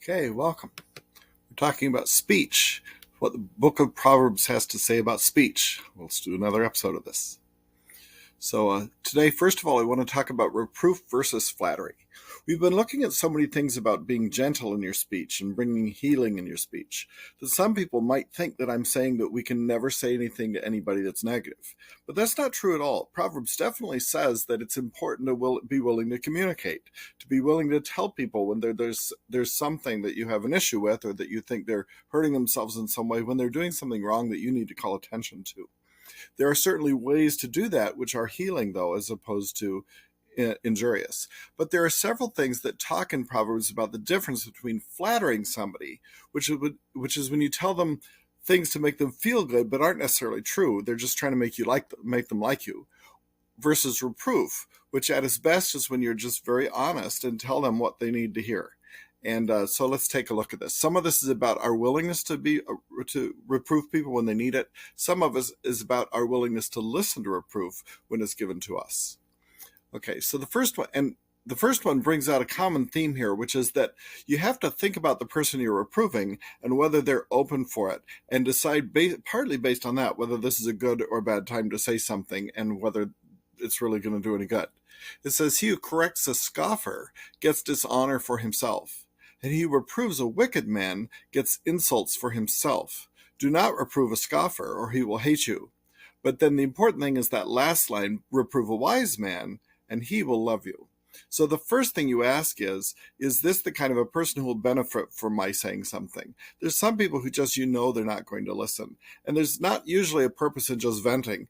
Okay, welcome. We're talking about speech, what the book of Proverbs has to say about speech. Let's do another episode of this. So today, first of all, I want to talk about reproof versus flattery. We've been looking at so many things about being gentle in your speech and bringing healing in your speech that some people might think that I'm saying that we can never say anything to anybody that's negative. But that's not true at all. Proverbs definitely says that it's important to be willing to communicate, to be willing to tell people when there's something that you have an issue with or that you think they're hurting themselves in some way, when they're doing something wrong that you need to call attention to. There are certainly ways to do that which are healing, though, as opposed to injurious. But there are several things that talk in Proverbs about the difference between flattering somebody, which is when you tell them things to make them feel good but aren't necessarily true. They're just trying to make them like you, versus reproof, which at its best is when you're just very honest and tell them what they need to hear. And so let's take a look at this. Some of this is about our willingness to reprove people when they need it. Some of it is about our willingness to listen to reproof when it's given to us. Okay, so the first one brings out a common theme here, which is that you have to think about the person you're reproving and whether they're open for it, and decide partly based on that whether this is a good or bad time to say something and whether it's really going to do any good. It says, "He who corrects a scoffer gets dishonor for himself, and he who reproves a wicked man gets insults for himself. Do not reprove a scoffer, or he will hate you." But then the important thing is that last line, "Reprove a wise man, and he will love you." So the first thing you ask is this the kind of a person who will benefit from my saying something? There's some people who just, they're not going to listen. And there's not usually a purpose in just venting.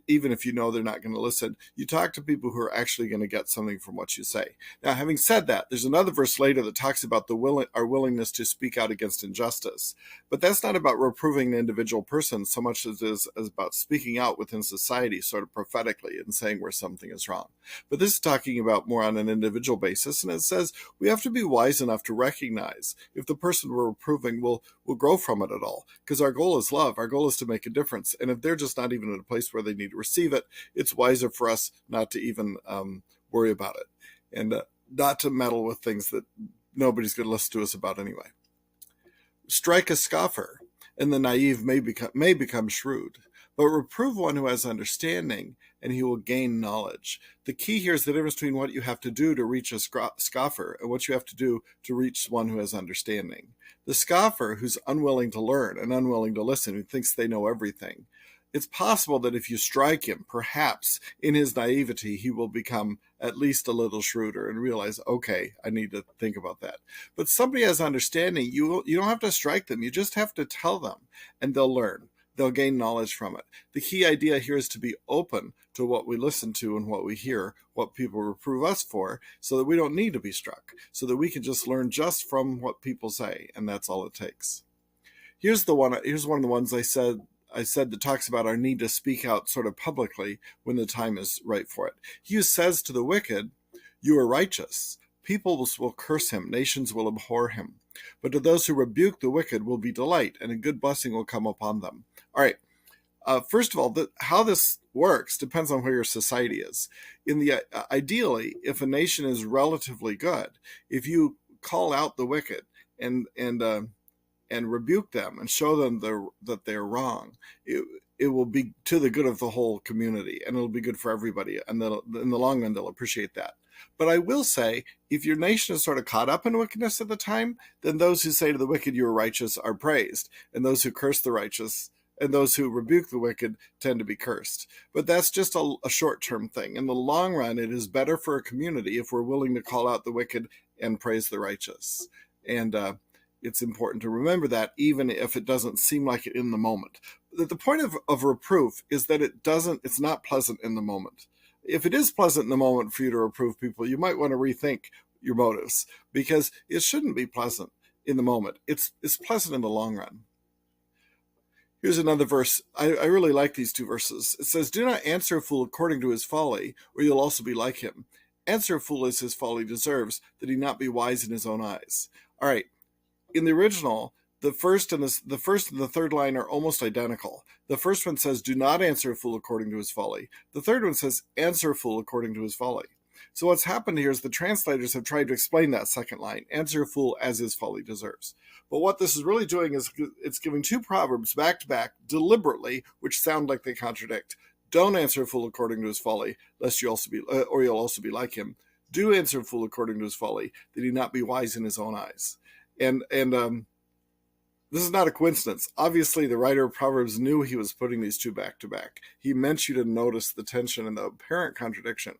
Even if you know they're not going to listen, you talk to people who are actually going to get something from what you say. Now, having said that, there's another verse later that talks about our willingness to speak out against injustice. But that's not about reproving an individual person so much as it is about speaking out within society, sort of prophetically, and saying where something is wrong. But this is talking about more on an individual basis, and it says we have to be wise enough to recognize if the person we're reproving will grow from it at all, because our goal is love. Our goal is to make a difference, and if they're just not even in a place where they need to receive it, it's wiser for us not to even worry about it, and not to meddle with things that nobody's going to listen to us about anyway. Strike a scoffer, and the naive may become shrewd, but reprove one who has understanding, and he will gain knowledge. The key here is the difference between what you have to do to reach a scoffer and what you have to do to reach one who has understanding. The scoffer, who's unwilling to learn and unwilling to listen, who thinks they know everything, it's possible that if you strike him, perhaps in his naivety, he will become at least a little shrewder and realize, okay, I need to think about that. But somebody has understanding, you don't have to strike them. You just have to tell them, and they'll learn. They'll gain knowledge from it. The key idea here is to be open to what we listen to and what we hear, what people reprove us for, so that we don't need to be struck, so that we can just learn just from what people say, and that's all it takes. Here's one of the ones I said that talks about our need to speak out sort of publicly when the time is right for it. He who says to the wicked, "You are righteous," people will curse him, nations will abhor him. But to those who rebuke the wicked will be delight, and a good blessing will come upon them. All right. First of all, how this works depends on where your society is. Ideally, if a nation is relatively good, if you call out the wicked and rebuke them and show them that they're wrong, it will be to the good of the whole community, and it'll be good for everybody. And in the long run, they'll appreciate that. But I will say, if your nation is sort of caught up in wickedness at the time, then those who say to the wicked, "You are righteous," are praised, and those who curse the righteous and those who rebuke the wicked tend to be cursed. But that's just a short-term thing. In the long run, it is better for a community if we're willing to call out the wicked and praise the righteous. And it's important to remember that, even if it doesn't seem like it in the moment. The point of reproof is that it's not pleasant in the moment. If it is pleasant in the moment for you to reprove people, you might want to rethink your motives, because it shouldn't be pleasant in the moment. It's pleasant in the long run. Here's another verse. I really like these two verses. It says, "Do not answer a fool according to his folly, or you'll also be like him. Answer a fool as his folly deserves, that he not be wise in his own eyes." All right. In the original, the first and the third line are almost identical. The first one says, "Do not answer a fool according to his folly." The third one says, "Answer a fool according to his folly." So what's happened here is the translators have tried to explain that second line, answer a fool as his folly deserves. But what this is really doing is it's giving two proverbs back to back deliberately, which sound like they contradict. Don't answer a fool according to his folly, lest you also be, or you'll also be like him. Do answer a fool according to his folly, that he not be wise in his own eyes. And this is not a coincidence. Obviously, the writer of Proverbs knew he was putting these two back to back. He meant you to notice the tension and the apparent contradiction.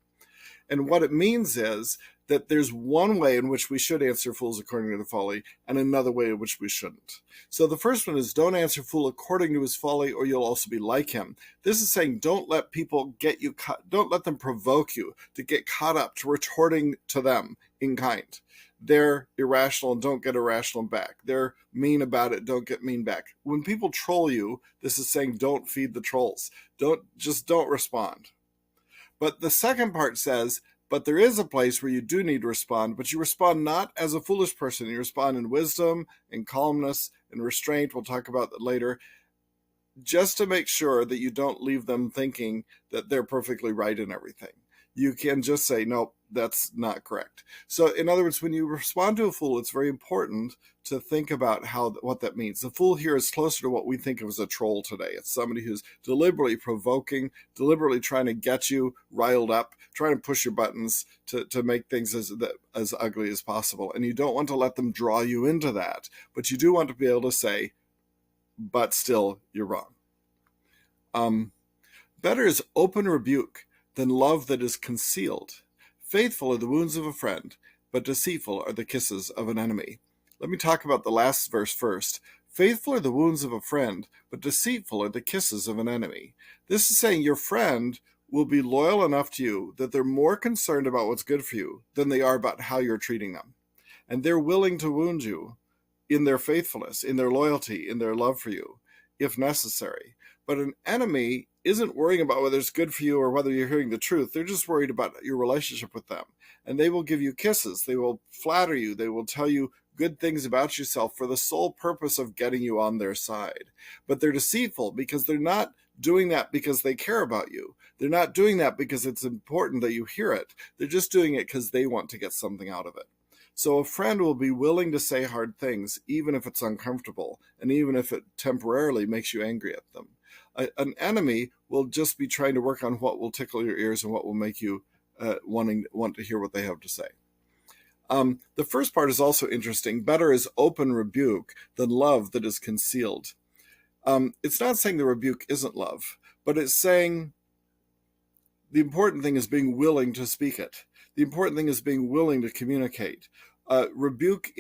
And what it means is that there's one way in which we should answer fools according to the folly, and another way in which we shouldn't. So the first one is don't answer fool according to his folly, or you'll also be like him. This is saying don't let people get you caught, don't let them provoke you to get caught up to retorting to them in kind. They're irrational and don't get irrational back. They're mean about it, don't get mean back. When people troll you, this is saying don't feed the trolls. Don't respond. But the second part says, but there is a place where you do need to respond, but you respond not as a foolish person. You respond in wisdom, in calmness, in restraint. We'll talk about that later, just to make sure that you don't leave them thinking that they're perfectly right in everything. You can just say, nope, that's not correct. So in other words, when you respond to a fool, it's very important to think about what that means. The fool here is closer to what we think of as a troll today. It's somebody who's deliberately provoking, deliberately trying to get you riled up, trying to push your buttons to make things as ugly as possible. And you don't want to let them draw you into that, but you do want to be able to say, but still, you're wrong. Better is open rebuke than love that is concealed. Faithful are the wounds of a friend, but deceitful are the kisses of an enemy. Let me talk about the last verse first. Faithful are the wounds of a friend, but deceitful are the kisses of an enemy. This is saying your friend will be loyal enough to you that they're more concerned about what's good for you than they are about how you're treating them. And they're willing to wound you in their faithfulness, in their loyalty, in their love for you, if necessary. But an enemy isn't worrying about whether it's good for you or whether you're hearing the truth. They're just worried about your relationship with them. And they will give you kisses. They will flatter you. They will tell you good things about yourself for the sole purpose of getting you on their side. But they're deceitful because they're not doing that because they care about you. They're not doing that because it's important that you hear it. They're just doing it because they want to get something out of it. So a friend will be willing to say hard things, even if it's uncomfortable, and even if it temporarily makes you angry at them. An enemy will just be trying to work on what will tickle your ears and what will make you want to hear what they have to say. The first part is also interesting. Better is open rebuke than love that is concealed. It's not saying the rebuke isn't love, but it's saying the important thing is being willing to speak it. The important thing is being willing to communicate. Rebuke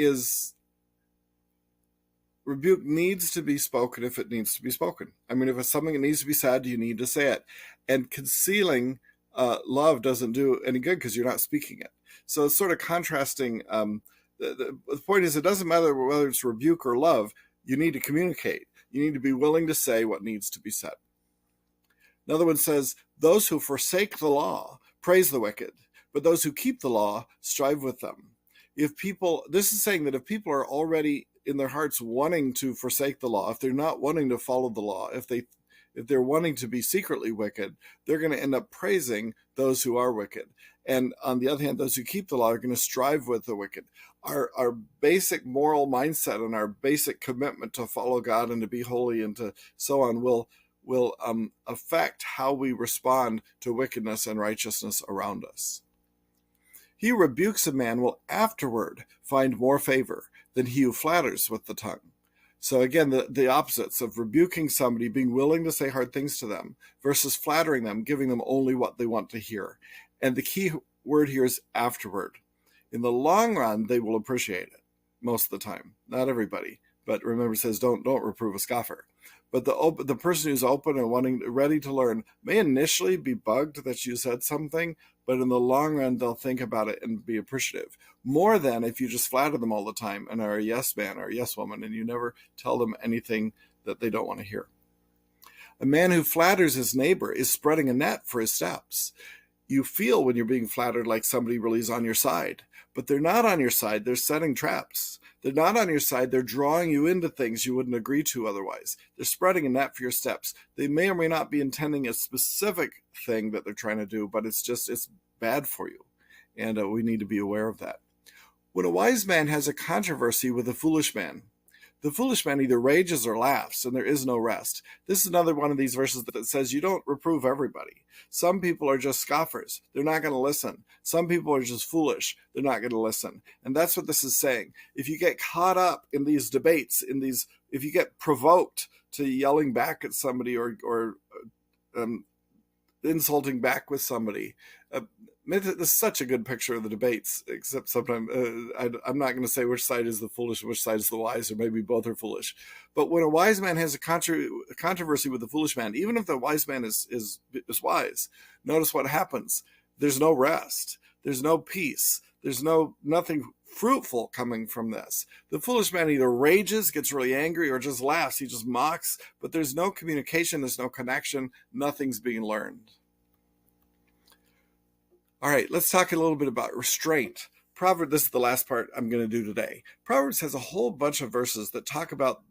needs to be spoken if it needs to be spoken. I mean, if it's something that needs to be said, you need to say it. And concealing love doesn't do any good because you're not speaking it. So it's sort of contrasting. The point is, it doesn't matter whether it's rebuke or love. You need to communicate. You need to be willing to say what needs to be said. Another one says, those who forsake the law praise the wicked, but those who keep the law strive with them. This is saying that if people are already in their hearts wanting to forsake the law, if they're not wanting to follow the law, if they're wanting to be secretly wicked, they're going to end up praising those who are wicked. And on the other hand, those who keep the law are going to strive with the wicked. Our basic moral mindset and our basic commitment to follow God and to be holy and to so on will affect how we respond to wickedness and righteousness around us. He who rebukes a man will afterward find more favor than he who flatters with the tongue. So again, the opposites of rebuking somebody, being willing to say hard things to them, versus flattering them, giving them only what they want to hear. And the key word here is afterward. In the long run, they will appreciate it most of the time. Not everybody, but remember, it says don't reprove a scoffer. But the person who's open and ready to learn may initially be bugged that you said something, but in the long run, they'll think about it and be appreciative. More than if you just flatter them all the time and are a yes man or a yes woman and you never tell them anything that they don't want to hear. A man who flatters his neighbor is spreading a net for his steps. You feel when you're being flattered like somebody really is on your side, but they're not on your side. They're setting traps. They're not on your side. They're drawing you into things you wouldn't agree to otherwise. They're spreading a net for your steps. They may or may not be intending a specific thing that they're trying to do, but it's bad for you. and we need to be aware of that. When a wise man has a controversy with a foolish man, the foolish man either rages or laughs, and there is no rest. This is another one of these verses that says you don't reprove everybody. Some people are just scoffers. They're not going to listen. Some people are just foolish. They're not going to listen. And that's what this is saying. If you get caught up in these debates, if you get provoked to yelling back at somebody or insulting back with somebody, this is such a good picture of the debates, except sometimes I'm not going to say which side is the foolish and which side is the wise, or maybe both are foolish. But when a wise man has a controversy with a foolish man, even if the wise man is wise, notice what happens. There's no rest. There's no peace. There's nothing fruitful coming from this. The foolish man either rages, gets really angry, or just laughs. He just mocks, but there's no communication. There's no connection. Nothing's being learned. All right, let's talk a little bit about restraint. This is the last part I'm going to do today. Proverbs has a whole bunch of verses that talk about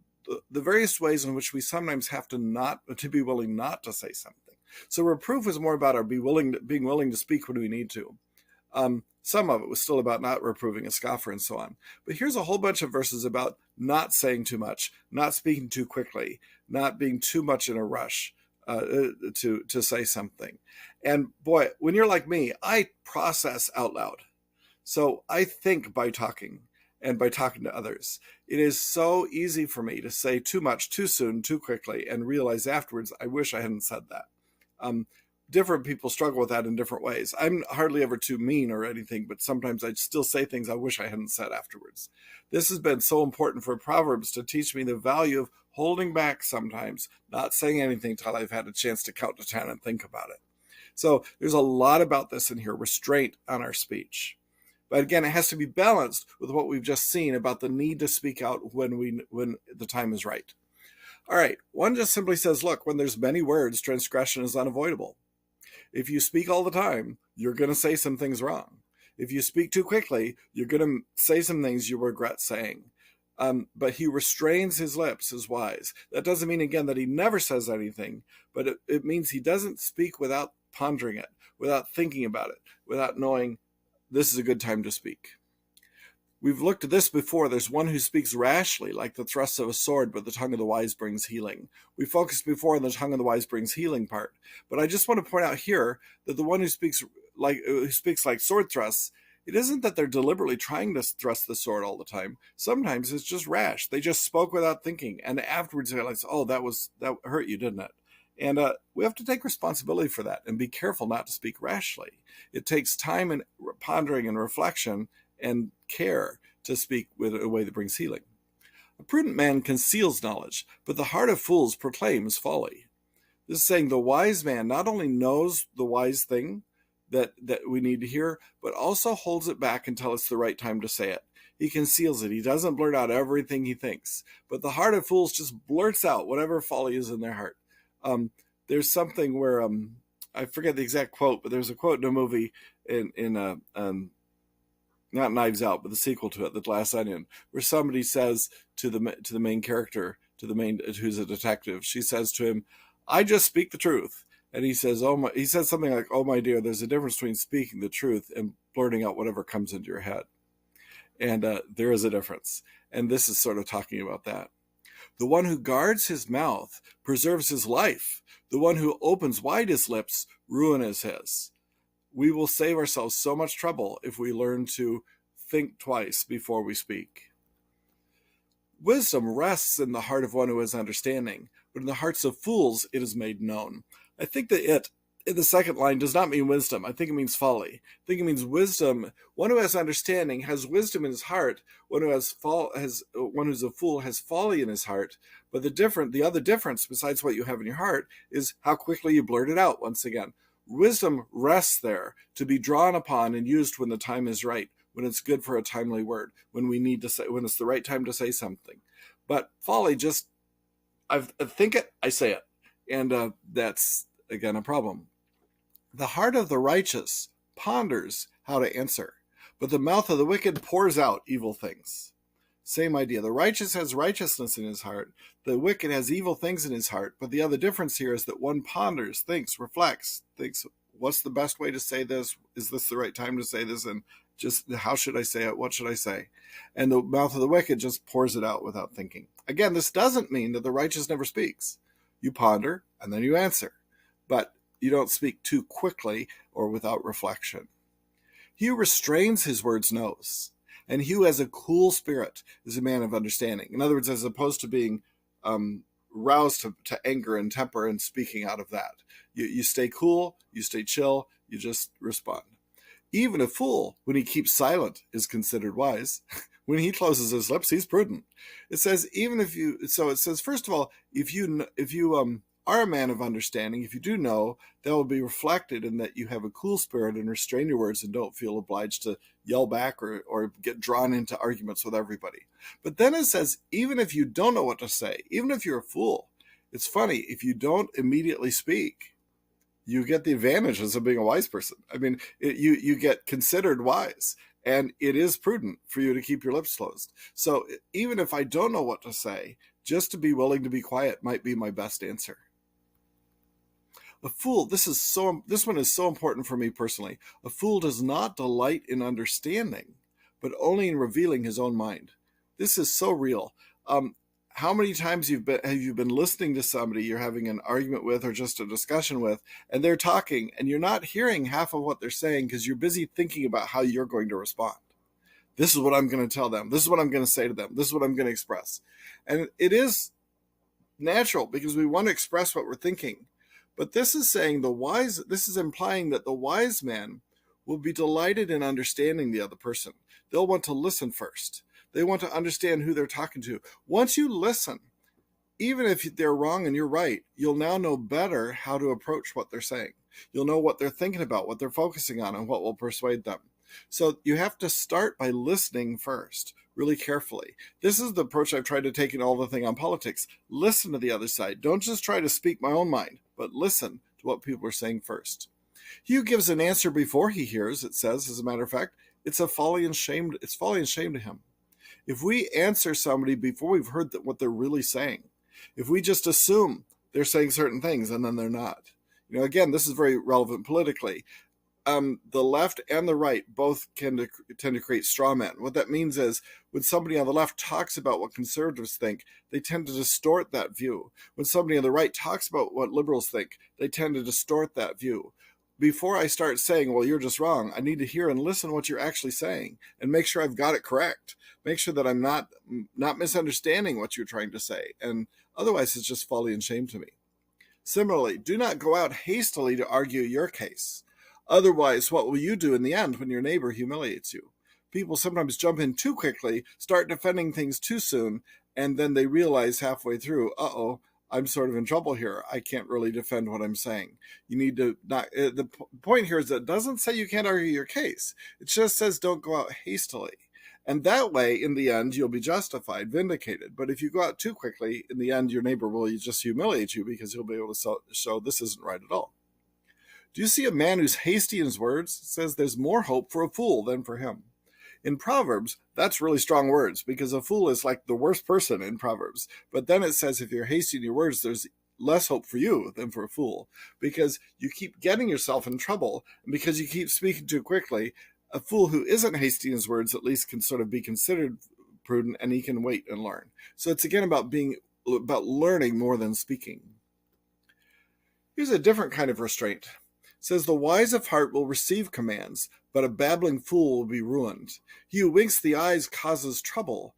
the various ways in which we sometimes have to be willing not to say something. So reproof is more about our being willing to speak when we need to. Some of it was still about not reproving a scoffer and so on. But here's a whole bunch of verses about not saying too much, not speaking too quickly, not being too much in a rush. To say something. And boy, when you're like me, I process out loud. So I think by talking and by talking to others. It is so easy for me to say too much, too soon, too quickly, and realize afterwards, I wish I hadn't said that. Different people struggle with that in different ways. I'm hardly ever too mean or anything, but sometimes I still say things I wish I hadn't said afterwards. This has been so important for Proverbs to teach me the value of holding back sometimes, not saying anything till I've had a chance to count to 10 and think about it. So there's a lot about this in here, restraint on our speech. But again, it has to be balanced with what we've just seen about the need to speak out when the time is right. All right, one just simply says, look, when there's many words, transgression is unavoidable. If you speak all the time, you're going to say some things wrong. If you speak too quickly, you're going to say some things you regret saying. But he restrains his lips is wise. That doesn't mean, again, that he never says anything, but it means he doesn't speak without pondering it, without thinking about it, without knowing this is a good time to speak. We've looked at this before. There's one who speaks rashly, like the thrust of a sword, but the tongue of the wise brings healing. We focused before on the tongue of the wise brings healing part. But I just want to point out here that the one who speaks like sword thrusts, it isn't that they're deliberately trying to thrust the sword all the time. Sometimes it's just rash. They just spoke without thinking, and afterwards they're like, oh, that hurt you, didn't it? And we have to take responsibility for that and be careful not to speak rashly. It takes time and pondering and reflection and care to speak with a way that brings healing. A prudent man conceals knowledge, but the heart of fools proclaims folly. This is saying the wise man not only knows the wise thing that we need to hear, but also holds it back until it's the right time to say it. He conceals it. He doesn't blurt out everything he thinks. But the heart of fools just blurts out whatever folly is in their heart. There's something where, I forget the exact quote, but there's a quote in a movie not Knives Out, but the sequel to it, The Glass Onion, where somebody says to the main character, who's a detective, she says to him, "I just speak the truth." And he says, he says something like, "Oh my dear, there's a difference between speaking the truth and blurting out whatever comes into your head." And there is a difference. And this is sort of talking about that. The one who guards his mouth preserves his life. The one who opens wide his lips, ruin is his. We will save ourselves so much trouble if we learn to think twice before we speak. Wisdom rests in the heart of one who has understanding, but in the hearts of fools it is made known. I think that it, in the second line, does not mean wisdom. I think it means folly. I think it means wisdom. One who has understanding has wisdom in his heart. One who's a fool has folly in his heart. But the other difference, besides what you have in your heart, is how quickly you blurt it out once again. Wisdom rests there to be drawn upon and used when the time is right, when it's good for a timely word, when it's the right time to say something. But folly, I think it, I say it. And that's, again, a problem. The heart of the righteous ponders how to answer, but the mouth of the wicked pours out evil things. Same idea. The righteous has righteousness in his heart. The wicked has evil things in his heart. But the other difference here is that one ponders, thinks, reflects, thinks what's the best way to say this? Is this the right time to say this? And just how should I say it? What should I say? And the mouth of the wicked just pours it out without thinking. Again, this doesn't mean that the righteous never speaks. You ponder and then you answer, but you don't speak too quickly or without reflection. He who restrains his words knows, and he who has a cool spirit is a man of understanding. In other words, as opposed to being roused to anger and temper and speaking out of that. You stay cool, you stay chill, you just respond. Even a fool, when he keeps silent, is considered wise. When he closes his lips, he's prudent. It says, first of all, if you are a man of understanding, if you do know, that will be reflected in that you have a cool spirit and restrain your words and don't feel obliged to yell back or get drawn into arguments with everybody. But then it says, even if you don't know what to say, even if you're a fool, it's funny, if you don't immediately speak, you get the advantages of being a wise person. I mean, you get considered wise, and it is prudent for you to keep your lips closed. So even if I don't know what to say, just to be willing to be quiet might be my best answer. A fool, this one is so important for me personally. A fool does not delight in understanding, but only in revealing his own mind. This is so real. How many times have you been listening to somebody you're having an argument with or just a discussion with, and they're talking and you're not hearing half of what they're saying because you're busy thinking about how you're going to respond. This is what I'm going to tell them. This is what I'm going to say to them. This is what I'm going to express. And it is natural because we want to express what we're thinking. But this is implying that the wise man will be delighted in understanding the other person. They'll want to listen first. They want to understand who they're talking to. Once you listen, even if they're wrong and you're right, you'll now know better how to approach what they're saying. You'll know what they're thinking about, what they're focusing on, and what will persuade them. So you have to start by listening first, really carefully. This is the approach I've tried to take in all the thing on politics. Listen to the other side. Don't just try to speak my own mind, but listen to what people are saying first. He who gives an answer before he hears, it says, as a matter of fact, it's folly and shame to him. If we answer somebody before we've heard what they're really saying, if we just assume they're saying certain things and then they're not, again, this is very relevant politically. The left and the right both tend to create straw men. What that means is when somebody on the left talks about what conservatives think, they tend to distort that view. When somebody on the right talks about what liberals think, they tend to distort that view. Before I start saying, well, you're just wrong, I need to hear and listen to what you're actually saying and make sure I've got it correct. Make sure that I'm not misunderstanding what you're trying to say. And otherwise, it's just folly and shame to me. Similarly, do not go out hastily to argue your case. Otherwise, what will you do in the end when your neighbor humiliates you? People sometimes jump in too quickly, start defending things too soon, and then they realize halfway through, I'm sort of in trouble here. I can't really defend what I'm saying. You need to not. The point here is that it doesn't say you can't argue your case. It just says don't go out hastily. And that way, in the end, you'll be justified, vindicated. But if you go out too quickly, in the end, your neighbor will just humiliate you because he'll be able to show this isn't right at all. Do you see a man who's hasty in his words? It says there's more hope for a fool than for him. In Proverbs, that's really strong words because a fool is like the worst person in Proverbs. But then it says if you're hasty in your words, there's less hope for you than for a fool because you keep getting yourself in trouble. And because you keep speaking too quickly, a fool who isn't hasty in his words at least can sort of be considered prudent and he can wait and learn. So it's again about learning more than speaking. Here's a different kind of restraint. It says the wise of heart will receive commands, but a babbling fool will be ruined. He who winks the eyes causes trouble,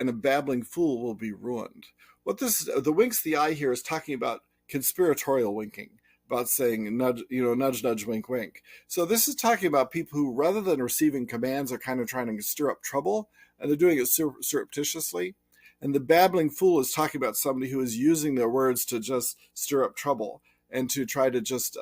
and a babbling fool will be ruined. The winks the eye here is talking about conspiratorial winking, about saying nudge, nudge, wink, wink. So this is talking about people who, rather than receiving commands, are kind of trying to stir up trouble, and they're doing it surreptitiously. And the babbling fool is talking about somebody who is using their words to just stir up trouble and to try to just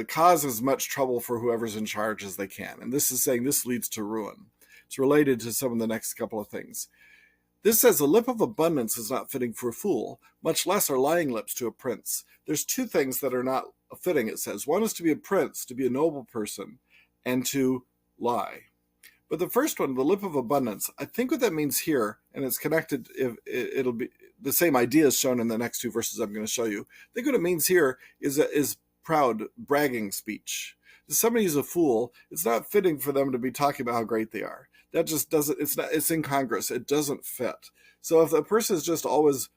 cause as much trouble for whoever's in charge as they can. And this is saying this leads to ruin. It's related to some of the next couple of things. This says a lip of abundance is not fitting for a fool, much less are lying lips to a prince. There's two things that are not fitting, it says. One is to be a prince, to be a noble person, and to lie. But the first one, the lip of abundance, I think what that means here, and it's connected, the same idea is shown in the next two verses I'm going to show you. I think what it means here is proud, bragging speech. If somebody is a fool, it's not fitting for them to be talking about how great they are. That just doesn't, it's incongruous. It doesn't fit. So if a person is just always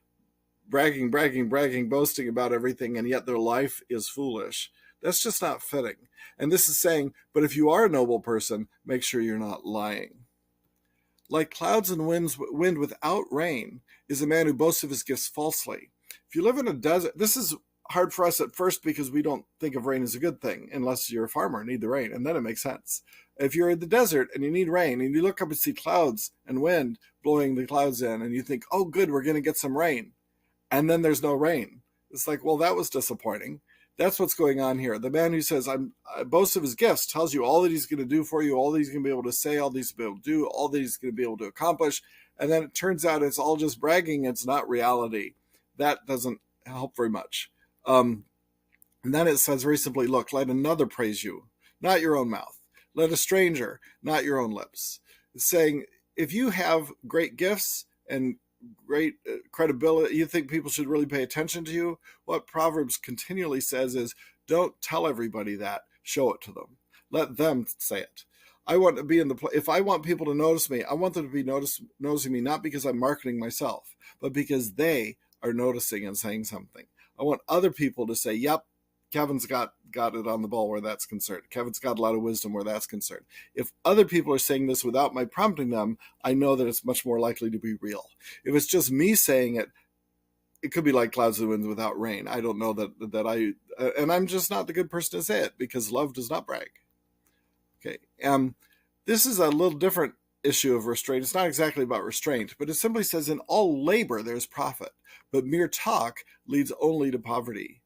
bragging, boasting about everything, and yet their life is foolish, that's just not fitting. And this is saying, but if you are a noble person, make sure you're not lying. Like clouds and wind without rain is a man who boasts of his gifts falsely. If you live in a desert, this is hard for us at first because we don't think of rain as a good thing unless you're a farmer and need the rain, and then it makes sense. If you're in the desert and you need rain and you look up and see clouds and wind blowing the clouds in and you think, oh good, we're going to get some rain, and then there's no rain. It's like, well, that was disappointing. That's what's going on here. The man who says, I boast of his gifts, tells you all that he's going to do for you, all that he's going to be able to say, all that he's going to be able to do, all that he's going to be able to accomplish. And then it turns out it's all just bragging. It's not reality. That doesn't help very much. And then it says very simply, look, let another praise you, not your own mouth. Let a stranger, not your own lips. It's saying, if you have great gifts and great credibility, you think people should really pay attention to you, what Proverbs continually says is, don't tell everybody that, show it to them. Let them say it. I want to be in the place. If I want people to notice me, I want them to be noticing me, not because I'm marketing myself, but because they are noticing and saying something. I want other people to say, yep, Kevin's got it on the ball where that's concerned. Kevin's got a lot of wisdom where that's concerned. If other people are saying this without my prompting them, I know that it's much more likely to be real. If it's just me saying it, it could be like clouds and winds without rain. I don't know that and I'm just not the good person to say it because love does not brag. Okay. This is a little different issue of restraint. It's not exactly about restraint, but it simply says in all labor there's profit, but mere talk leads only to poverty.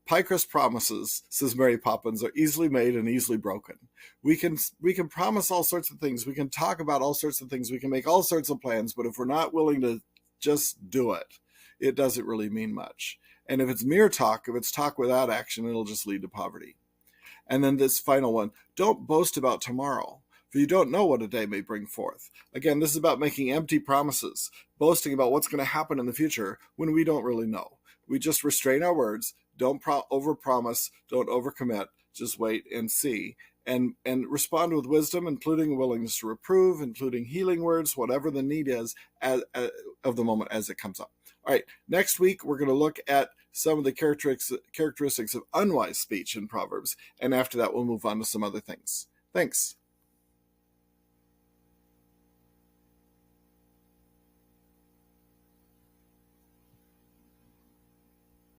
Pie crust promises, says Mary Poppins, are easily made and easily broken. We can promise all sorts of things. We can talk about all sorts of things. We can make all sorts of plans, but if we're not willing to just do it, it doesn't really mean much. And if it's mere talk, if it's talk without action, it'll just lead to poverty. And then this final one, don't boast about tomorrow, for you don't know what a day may bring forth. Again, this is about making empty promises, boasting about what's going to happen in the future when we don't really know. We just restrain our words, don't overpromise, don't overcommit, just wait and see. And respond with wisdom, including willingness to reprove, including healing words, whatever the need is of the moment as it comes up. All right, next week we're going to look at some of the characteristics of unwise speech in Proverbs, and after that we'll move on to some other things. Thanks.